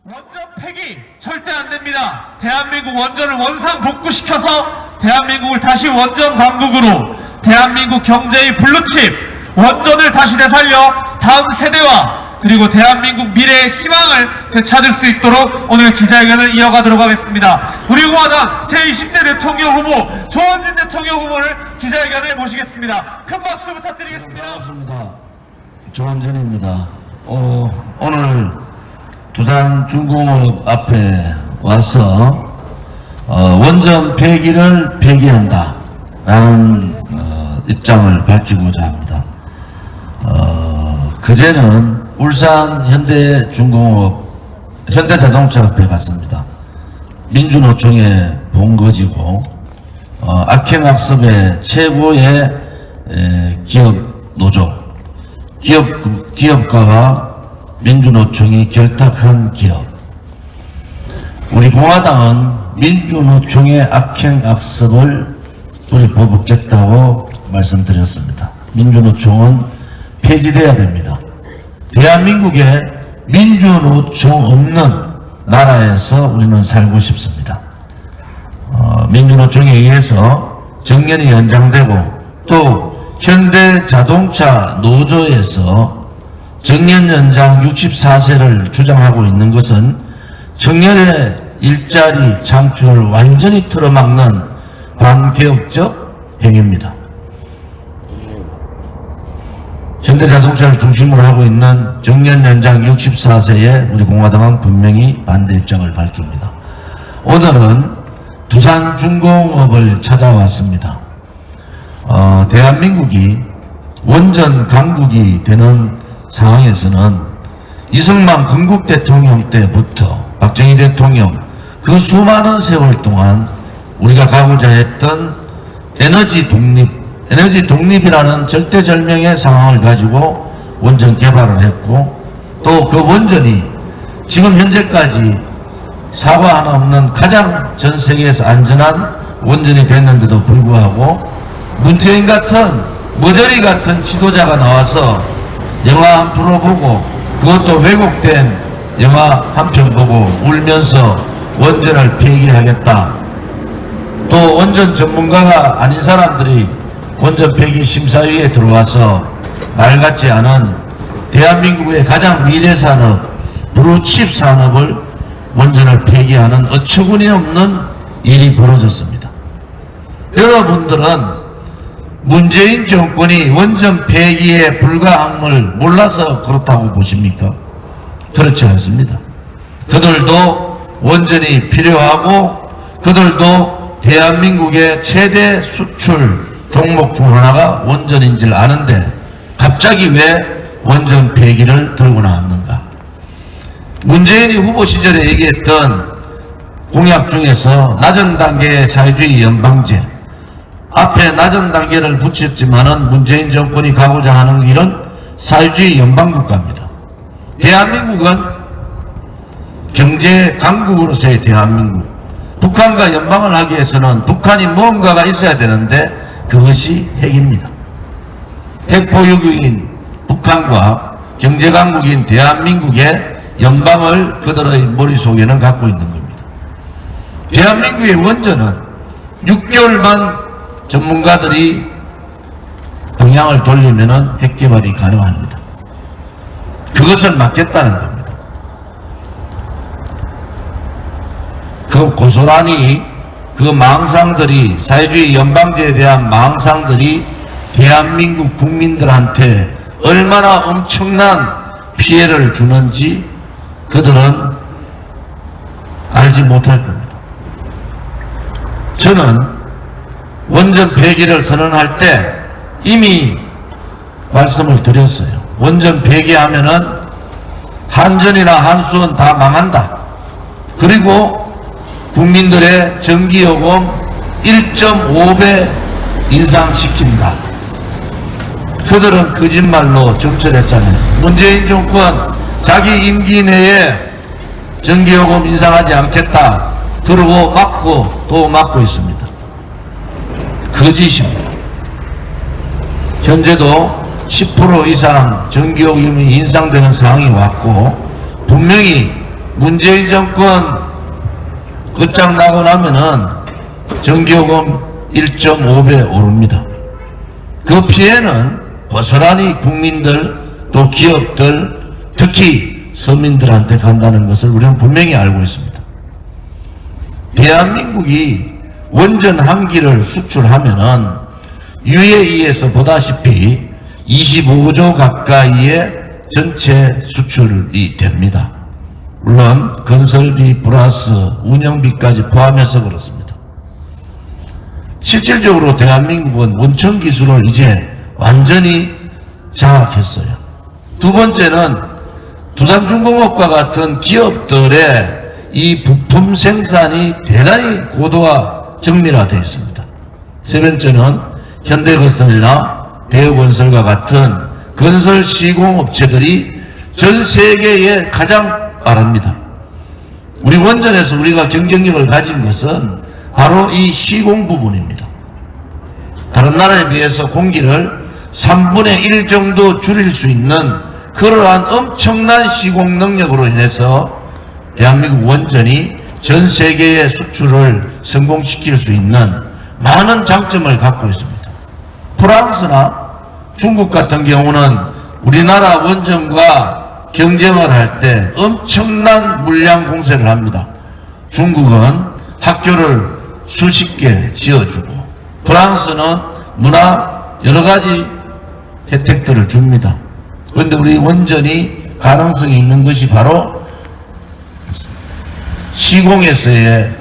원전 폐기 절대 안 됩니다. 대한민국 원전을 원상 복구시켜서 대한민국을 다시 원전 강국으로, 대한민국 경제의 블루칩 원전을 다시 되살려 다음 세대와 그리고 대한민국 미래의 희망을 되찾을 수 있도록 오늘 기자회견을 이어가도록 하겠습니다. 우리 공화당 제20대 대통령 후보 조원진 대통령 후보를 기자회견에 모시겠습니다. 큰 박수 부탁드리겠습니다. 반갑습니다. 조원진입니다. 오늘 두산중공업 앞에 와서 원전 폐기를 폐기한다 라는 입장을 밝히고자 합니다. 그제는 울산 현대자동차 앞에 갔습니다. 민주노총의 본거지고 악행악습의 최고의 기업 노조, 기업가와 민주노총이 결탁한 기업. 우리 공화당은 민주노총의 악행악습을 뿌리뽑겠다고 말씀드렸습니다. 민주노총은 폐지돼야 됩니다. 대한민국에 민주노총 없는 나라에서 우리는 살고 싶습니다. 민주노총에 의해서 정년이 연장되고 또 현대자동차 노조에서 정년 연장 64세를 주장하고 있는 것은 청년의 일자리 창출을 완전히 틀어막는 반개혁적 행위입니다. 현대자동차를 중심으로 하고 있는 정년 연장 64세에 우리 공화당은 분명히 반대 입장을 밝힙니다. 오늘은 두산중공업을 찾아왔습니다. 대한민국이 원전 강국이 되는 상황에서는 이승만 건국 대통령 때부터 박정희 대통령 그 수많은 세월 동안 우리가 가고자 했던 에너지 독립이라는 절대절명의 상황을 가지고 원전 개발을 했고 또 그 원전이 지금 현재까지 사고 하나 없는 가장 전 세계에서 안전한 원전이 됐는데도 불구하고 문태인 같은 머저리 같은 지도자가 나와서 영화 한 프로 보고 그것도 왜곡된 영화 한 편 보고 울면서 원전을 폐기하겠다. 또 원전 전문가가 아닌 사람들이 원전 폐기 심사위에 들어와서 말 같지 않은 대한민국의 가장 미래산업 블루칩 산업을 원전을 폐기하는 어처구니 없는 일이 벌어졌습니다. 여러분들은 문재인 정권이 원전 폐기에 불과한 걸 몰라서 그렇다고 보십니까? 그렇지 않습니다. 그들도 원전이 필요하고 그들도 대한민국의 최대 수출 종목 중 하나가 원전인 줄 아는데 갑자기 왜 원전 폐기를 들고 나왔는가? 문재인이 후보 시절에 얘기했던 공약 중에서 낮은 단계의 사회주의 연방제, 앞에 낮은 단계를 붙였지만은 문재인 정권이 가고자 하는 길은 사회주의 연방국가입니다. 대한민국은 경제 강국으로서의 대한민국, 북한과 연방을 하기 위해서는 북한이 무언가가 있어야 되는데 그것이 핵입니다. 핵보유국인 북한과 경제강국인 대한민국의 연방을 그들의 머릿속에는 갖고 있는 겁니다. 대한민국의 원전은 6개월만 전문가들이 방향을 돌리면 핵개발이 가능합니다. 그것을 막겠다는 겁니다. 그 고스란히 그 망상들이, 사회주의 연방제에 대한 망상들이 대한민국 국민들한테 얼마나 엄청난 피해를 주는지 그들은 알지 못할 겁니다. 저는 원전 폐기를 선언할 때 이미 말씀을 드렸어요. 원전 폐기하면은 한전이나 한수원 다 망한다. 그리고 국민들의 전기요금 1.5배 인상시킨다. 그들은 거짓말로 점철했잖아요. 문재인 정권 자기 임기 내에 전기요금 인상하지 않겠다. 그러고 막고 또 막고 있습니다. 거짓입니다. 현재도 10% 이상 전기요금이 인상되는 상황이 왔고 분명히 문재인 정권 끝장나고 나면은 전기요금 1.5배 오릅니다. 그 피해는 고스란히 국민들 또 기업들 특히 서민들한테 간다는 것을 우리는 분명히 알고 있습니다. 대한민국이 원전 한 기를 수출하면은 UAE에서 보다시피 25조 가까이의 전체 수출이 됩니다. 물론 건설비 플러스 운영비까지 포함해서 그렇습니다. 실질적으로 대한민국은 원천 기술을 이제 완전히 장악했어요. 두 번째는 두산중공업과 같은 기업들의 이 부품 생산이 대단히 고도화 정밀화되어 있습니다. 세 번째는 현대건설이나 대우건설과 같은 건설 시공업체들이 전 세계에 가장 빠릅니다. 우리 원전에서 우리가 경쟁력을 가진 것은 바로 이 시공 부분입니다. 다른 나라에 비해서 공기를 3분의 1 정도 줄일 수 있는 그러한 엄청난 시공 능력으로 인해서 대한민국 원전이 전 세계의 수출을 성공시킬 수 있는 많은 장점을 갖고 있습니다. 프랑스나 중국 같은 경우는 우리나라 원전과 경쟁을 할 때 엄청난 물량 공세를 합니다. 중국은 학교를 수십 개 지어주고 프랑스는 문화 여러 가지 혜택들을 줍니다. 그런데 우리 원전이 가능성이 있는 것이 바로 시공에서의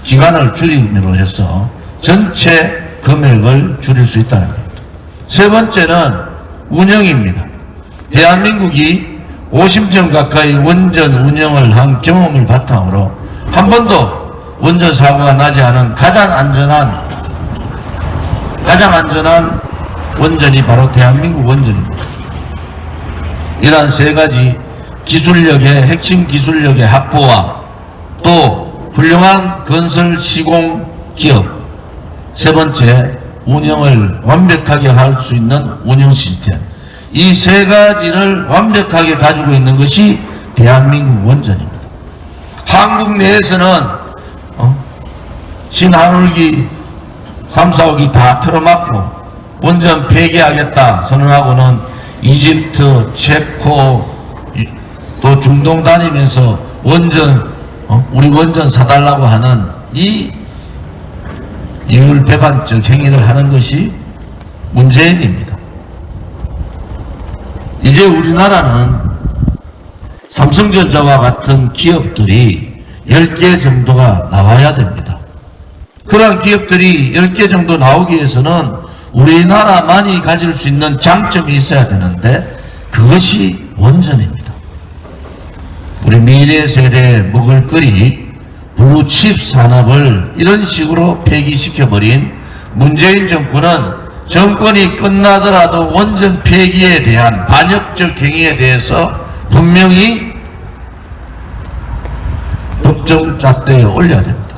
기간을 줄임으로 해서 전체 금액을 줄일 수 있다는 겁니다. 세 번째는 운영입니다. 대한민국이 50년 가까이 원전 운영을 한 경험을 바탕으로 한 번도 원전 사고가 나지 않은 가장 안전한 원전이 바로 대한민국 원전입니다. 이러한 세 가지 핵심 기술력의 확보와 또 훌륭한 건설 시공 기업, 세 번째 운영을 완벽하게 할 수 있는 운영 시스템, 이 세 가지를 완벽하게 가지고 있는 것이 대한민국 원전입니다. 한국 내에서는 신한울기 3, 4호기 다 틀어막고 원전 폐기하겠다 선언하고는 이집트, 체코 또 중동 다니면서 우리 원전 사달라고 하는 이 이율배반적 행위를 하는 것이 문재인입니다. 이제 우리나라는 삼성전자와 같은 기업들이 10개 정도가 나와야 됩니다. 그러한 기업들이 10개 정도 나오기 위해서는 우리나라만이 가질 수 있는 장점이 있어야 되는데 그것이 원전입니다. 우리 미래 세대의 먹을거리 블루칩 산업을 이런 식으로 폐기시켜버린 문재인 정권은 정권이 끝나더라도 원전 폐기에 대한 반역적 행위에 대해서 분명히 법정 잣대에 올려야 됩니다.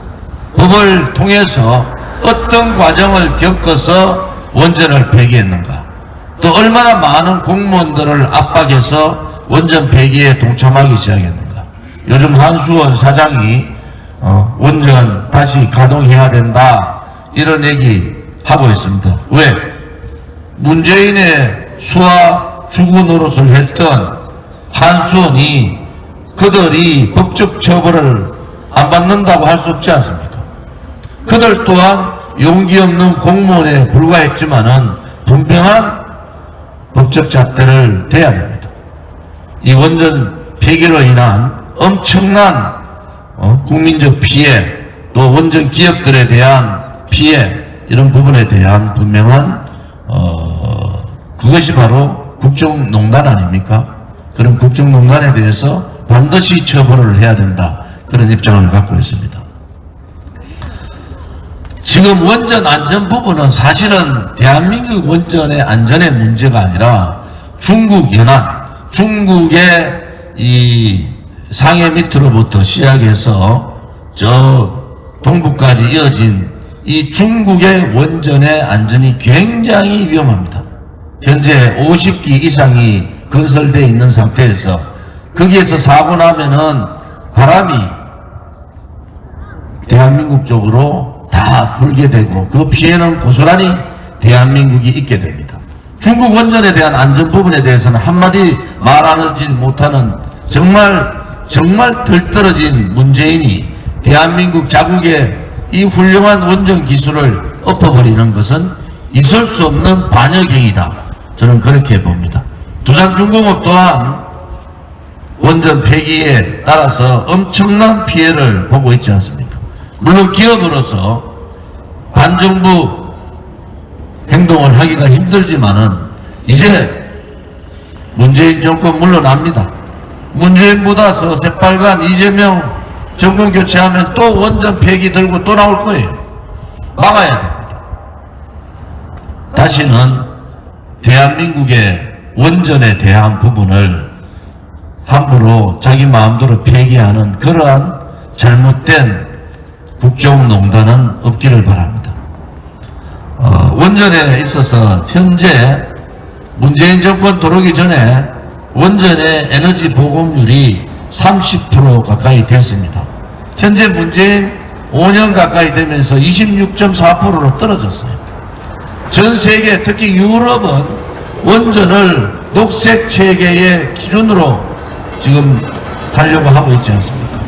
법을 통해서 어떤 과정을 겪어서 원전을 폐기했는가, 또 얼마나 많은 공무원들을 압박해서 원전 폐기에 동참하기 시작했는가. 요즘 한수원 사장이 원전 다시 가동해야 된다 이런 얘기 하고 있습니다. 왜? 문재인의 수하 주구 노릇을 했던 한수원이 그들이 법적 처벌을 안 받는다고 할 수 없지 않습니까? 그들 또한 용기 없는 공무원에 불과했지만은 분명한 법적 잣대를 대야 됩니다. 이 원전 폐기로 인한 엄청난 국민적 피해, 또 원전 기업들에 대한 피해, 이런 부분에 대한 분명한 그것이 바로 국정농단 아닙니까? 그런 국정농단에 대해서 반드시 처벌을 해야 된다, 그런 입장을 갖고 있습니다. 지금 원전 안전 부분은 사실은 대한민국 원전의 안전의 문제가 아니라 중국 연안, 중국의 이 상해 밑으로부터 시작해서 저 동부까지 이어진 이 중국의 원전의 안전이 굉장히 위험합니다. 현재 50기 이상이 건설되어 있는 상태에서 거기에서 사고 나면은 바람이 대한민국 쪽으로 다 불게 되고 그 피해는 고스란히 대한민국이 있게 됩니다. 중국 원전에 대한 안전 부분에 대해서는 한마디 말하지 못하는 정말 덜떨어진 문재인이 대한민국 자국의 이 훌륭한 원전 기술을 엎어버리는 것은 있을 수 없는 반역행위다. 저는 그렇게 봅니다. 두산중공업 또한 원전 폐기에 따라서 엄청난 피해를 보고 있지 않습니까? 물론 기업으로서 반정부 행동을 하기가 힘들지만은 이제 문재인 정권 물러납니다. 문재인보다 새빨간 이재명 정권 교체하면 또 원전 폐기 들고 또 나올 거예요. 막아야 됩니다. 다시는 대한민국의 원전에 대한 부분을 함부로 자기 마음대로 폐기하는 그러한 잘못된 국정농단은 없기를 바랍니다. 원전에 있어서 현재 문재인 정권 들어오기 전에 원전의 에너지 보급률이 30% 가까이 됐습니다. 현재 문재인 5년 가까이 되면서 26.4%로 떨어졌어요. 전 세계 특히 유럽은 원전을 녹색 체계의 기준으로 지금 하려고 하고 있지 않습니까?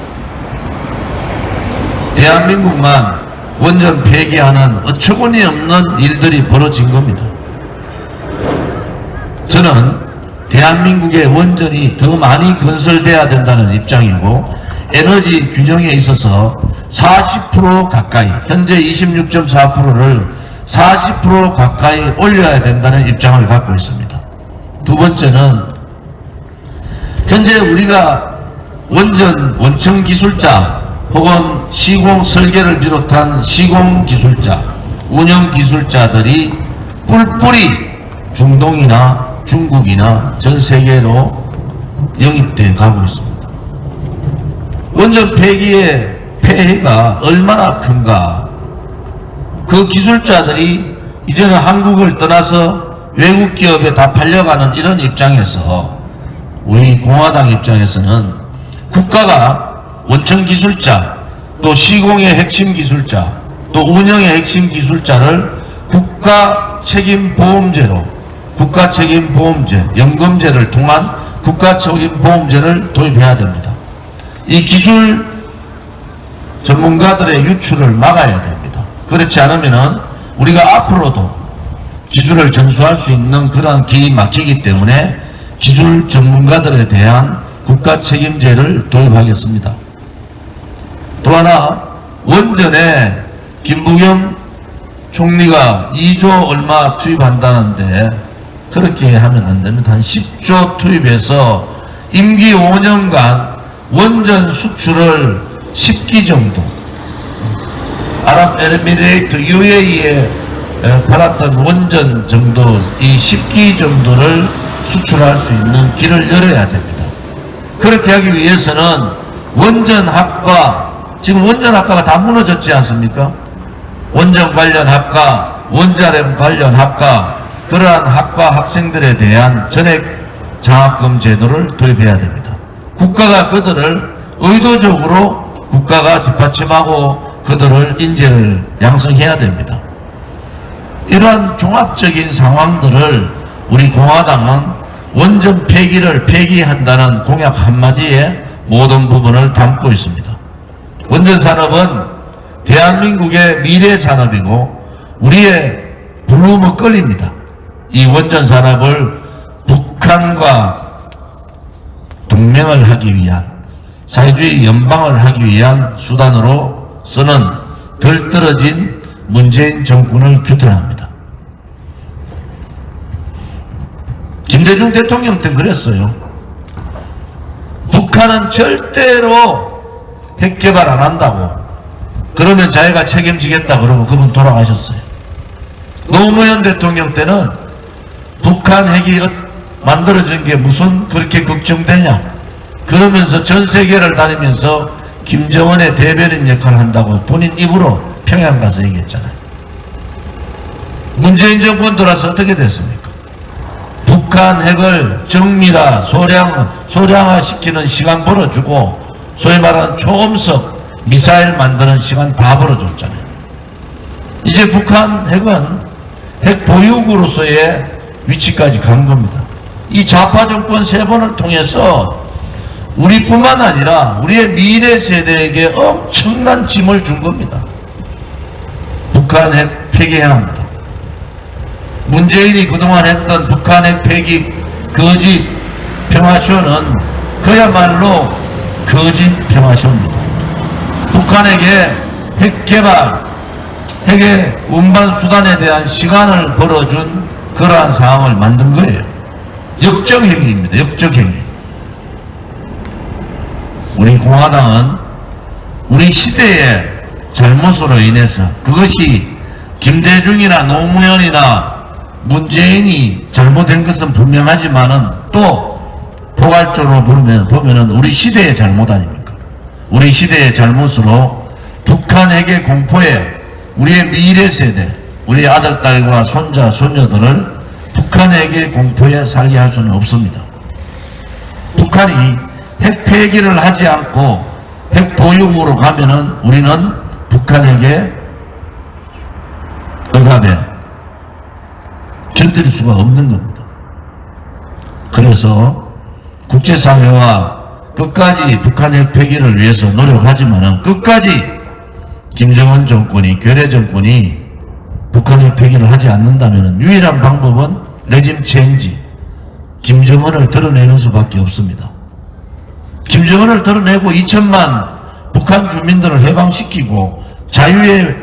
대한민국만 원전 폐기하는 어처구니 없는 일들이 벌어진 겁니다. 저는 대한민국의 원전이 더 많이 건설돼야 된다는 입장이고 에너지 균형에 있어서 40% 가까이 현재 26.4%를 40% 가까이 올려야 된다는 입장을 갖고 있습니다. 두 번째는 현재 우리가 원천 기술자 혹은 시공 설계를 비롯한 시공 기술자, 운영 기술자들이 뿔뿔이 중동이나 중국이나 전 세계로 영입돼 가고 있습니다. 원전 폐기의 폐해가 얼마나 큰가. 그 기술자들이 이제는 한국을 떠나서 외국 기업에 다 팔려가는 이런 입장에서 우리 공화당 입장에서는 국가가 원천 기술자, 또 시공의 핵심 기술자, 또 운영의 핵심 기술자를 국가 책임 보험제로, 국가 책임 보험제, 연금제를 통한 국가 책임 보험제를 도입해야 됩니다. 이 기술 전문가들의 유출을 막아야 됩니다. 그렇지 않으면은 우리가 앞으로도 기술을 전수할 수 있는 그런 길이 막히기 때문에 기술 전문가들에 대한 국가 책임제를 도입하겠습니다. 또 하나, 원전에 김부겸 총리가 2조 얼마 투입한다는데 그렇게 하면 안 됩니다. 한 10조 투입해서 임기 5년간 원전 수출을 10기 정도, 아랍에미레이트 UAE에 팔았던 원전 정도, 이 10기 정도를 수출할 수 있는 길을 열어야 됩니다. 그렇게 하기 위해서는 원전학과, 지금 원전학과가 다 무너졌지 않습니까? 원전 관련 학과, 원자력 관련 학과, 그러한 학과 학생들에 대한 전액 장학금 제도를 도입해야 됩니다. 국가가 그들을 의도적으로 국가가 뒷받침하고 그들을 인재를 양성해야 됩니다. 이러한 종합적인 상황들을 우리 공화당은 원전 폐기를 폐기한다는 공약 한마디에 모든 부분을 담고 있습니다. 원전 산업은 대한민국의 미래 산업이고 우리의 블루 먹거리입니다. 이 원전 산업을 북한과 동맹을 하기 위한, 사회주의 연방을 하기 위한 수단으로 쓰는 덜 떨어진 문재인 정권을 규탄합니다. 김대중 대통령 때 그랬어요. 북한은 절대로 핵 개발 안 한다고, 그러면 자기가 책임지겠다 그러고 그분 돌아가셨어요. 노무현 대통령 때는 북한 핵이 만들어진 게 무슨 그렇게 걱정되냐 그러면서 전 세계를 다니면서 김정은의 대변인 역할을 한다고 본인 입으로 평양 가서 얘기했잖아요. 문재인 정권 들어서 어떻게 됐습니까? 북한 핵을 정밀화, 소량화시키는 시간 벌어주고, 소위 말하는 초음속 미사일 만드는 시간 다 벌어줬잖아요. 이제 북한 핵은 핵 보유국으로서의 위치까지 간 겁니다. 이 좌파 정권 3번을 통해서 우리뿐만 아니라 우리의 미래 세대에게 엄청난 짐을 준 겁니다. 북한 핵 폐기해야 합니다. 문재인이 그동안 했던 북한 핵 폐기 거짓 평화쇼는 그야말로 거짓 평화쇼입니다. 북한에게 핵 개발, 핵의 운반 수단에 대한 시간을 벌어준 그러한 상황을 만든 거예요. 역적행위입니다. 역적행위. 우리 공화당은 우리 시대의 잘못으로 인해서, 그것이 김대중이나 노무현이나 문재인이 잘못된 것은 분명하지만은 또 포괄적으로 보면은 우리 시대의 잘못 아닙니까? 우리 시대의 잘못으로 북한 핵의 공포에 우리의 미래 세대, 우리 아들, 딸과 손자, 손녀들을 북한 핵의 공포에 살게 할 수는 없습니다. 북한이 핵 폐기를 하지 않고 핵 보유국으로 가면은 우리는 북한에게 억압에 견딜 수가 없는 겁니다. 그래서 국제사회와 끝까지 북한 핵 폐기를 위해서 노력하지만은 끝까지 김정은 정권이, 괴뢰 정권이 북한 핵 폐기를 하지 않는다면은 유일한 방법은 레짐 체인지, 김정은을 드러내는 수밖에 없습니다. 김정은을 드러내고 2천만 북한 주민들을 해방시키고 자유의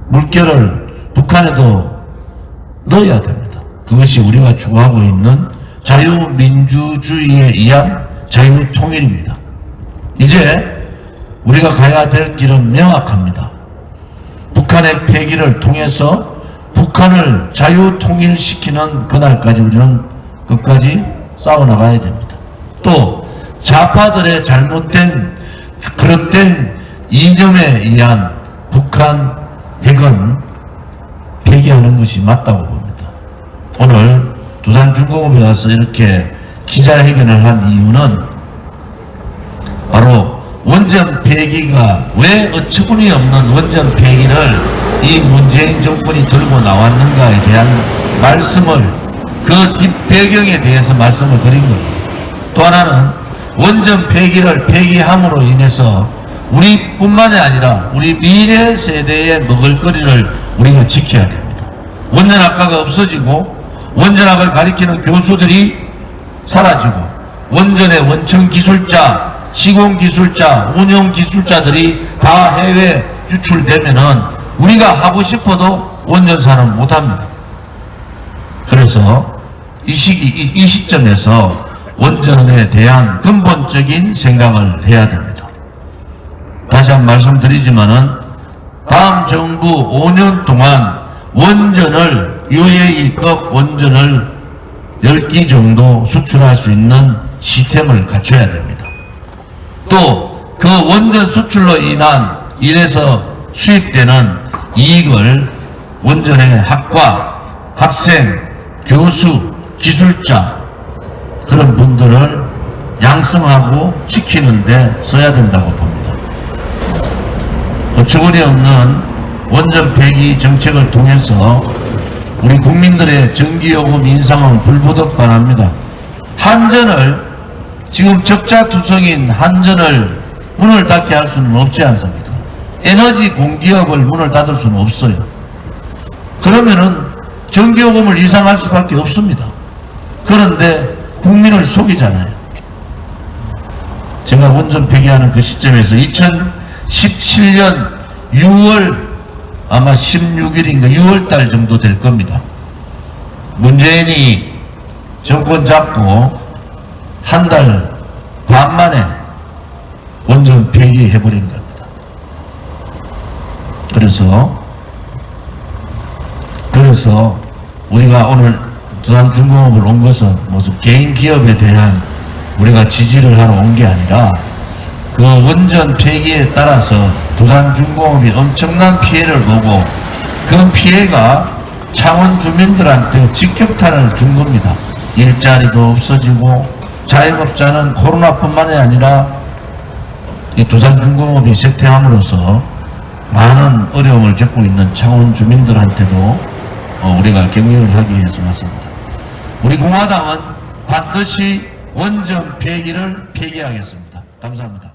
물결을 북한에도 넣어야 됩니다. 그것이 우리가 추구하고 있는 자유민주주의에 의한 자유통일입니다. 이제 우리가 가야 될 길은 명확합니다. 북한의 폐기를 통해서 북한을 자유통일시키는 그날까지 우리는 끝까지 싸워나가야 됩니다. 또 좌파들의 잘못된 그릇된 이념에 의한 북한 핵은 폐기하는 것이 맞다고 봅니다. 오늘 두산중공업에 와서 이렇게 기자회견을 한 이유는 바로 원전 폐기가 왜 어처구니 없는 원전 폐기를 이 문재인 정권이 들고 나왔는가에 대한 말씀을, 그 뒷배경에 대해서 말씀을 드린 겁니다. 또 하나는 원전 폐기를 폐기함으로 인해서 우리뿐만이 아니라 우리 미래 세대의 먹을거리를 우리가 지켜야 됩니다. 원전학과가 없어지고 원전학을 가리키는 교수들이 사라지고 원전의 원천 기술자, 시공 기술자, 운영 기술자들이 다 해외 유출되면은 우리가 하고 싶어도 원전사는 못합니다. 그래서 이 시점에서 원전에 대한 근본적인 생각을 해야 됩니다. 다시 한번 말씀드리지만은 다음 정부 5년 동안 원전을, UAE급 원전을 10기 정도 수출할 수 있는 시스템을 갖춰야 됩니다. 또 그 원전 수출로 인해서 수입되는 이익을 원전의 학과, 학생, 교수, 기술자 그런 분들을 양성하고 지키는 데 써야 된다고 봅니다. 어처구니 없는 원전 폐기 정책을 통해서 우리 국민들의 전기요금 인상은 불보듯반합니다. 한전을, 지금 적자투성인 한전을 문을 닫게 할 수는 없지 않습니까? 에너지 공기업을 문을 닫을 수는 없어요. 그러면은 전기요금을 인상할 수밖에 없습니다. 그런데 국민을 속이잖아요. 제가 원전 폐기하는 그 시점에서 2017년 6월 아마 16일인가 6월달 정도 될 겁니다. 문재인이 정권 잡고 한 달 반 만에 원전 폐기해버린 겁니다. 그래서 우리가 오늘 두산중공업을 온 것은 무슨 개인 기업에 대한 우리가 지지를 하러 온 게 아니라 그 원전 폐기에 따라서 두산중공업이 엄청난 피해를 보고 그 피해가 창원 주민들한테 직격탄을 준 겁니다. 일자리도 없어지고 자영업자는 코로나뿐만이 아니라 이 두산중공업이 쇠퇴함으로써 많은 어려움을 겪고 있는 창원 주민들한테도 우리가 격려를 하기 위해서 왔습니다. 우리 공화당은 반드시 원전 폐기를 폐기하겠습니다. 감사합니다.